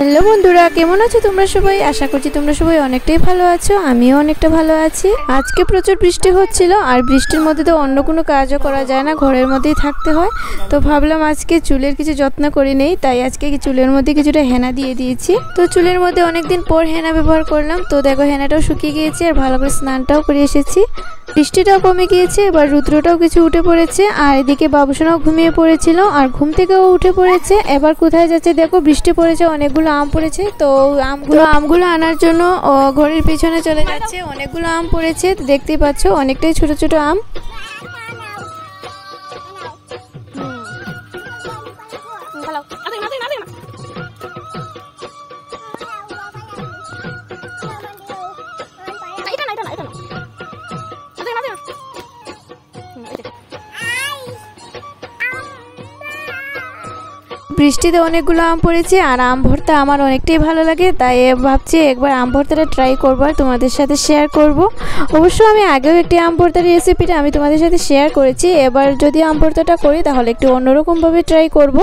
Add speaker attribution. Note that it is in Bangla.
Speaker 1: হ্যালো বন্ধুরা, কেমন আছো তোমরা সবাই? আশা করছি তোমরা সবাই অনেকটাই ভালো আছো। আমিও অনেকটা ভালো আছি। আজকে প্রচুর বৃষ্টি হচ্ছিল, আর বৃষ্টির মধ্যে তো অন্য কোনো কাজও করা যায় না, ঘরের মধ্যেই থাকতে হয়। তো ভাবলাম আজকে চুলের কিছু যত্ন করে নেই, তাই আজকে চুলের মধ্যে কিছুটা হেনা দিয়ে দিয়েছি। তো চুলের মধ্যে অনেকদিন পর হেনা ব্যবহার করলাম। তো দেখো, হেনাটাও শুকিয়ে গিয়েছে আর ভালো করে স্নানটাও করে এসেছি। বৃষ্টিটাও কমে গিয়েছে, এবার রুদ্রটাও কিছু উঠে পড়েছে, আর এদিকে বাবুসোনাও ঘুমিয়ে পড়েছিল আর ঘুম থেকেও উঠে পড়েছে। এবার কোথায় যাচ্ছে দেখো, বৃষ্টি পড়েছে, অনেকগুলো আম পড়েছে। তো আমগুলো আনার জন্য ঘরের পিছনে চলে যাচ্ছে। অনেকগুলো আম পড়েছে, দেখতেই পাচ্ছ, অনেকটাই ছোট ছোট আম। বৃষ্টিতে অনেকগুলো আম পড়েছে, আর আম ভর্তা আমার অনেকটাই ভালো লাগে, তাই ভাবছি একবার আম ভর্তাটা ট্রাই করবো আর তোমাদের সাথে শেয়ার করব। অবশ্য আমি আগেও একটি আম ভর্তার রেসিপিটা আমি তোমাদের সাথে শেয়ার করেছি। এবার যদি আম ভর্তাটা করি তাহলে একটু অন্যরকমভাবে ট্রাই করব।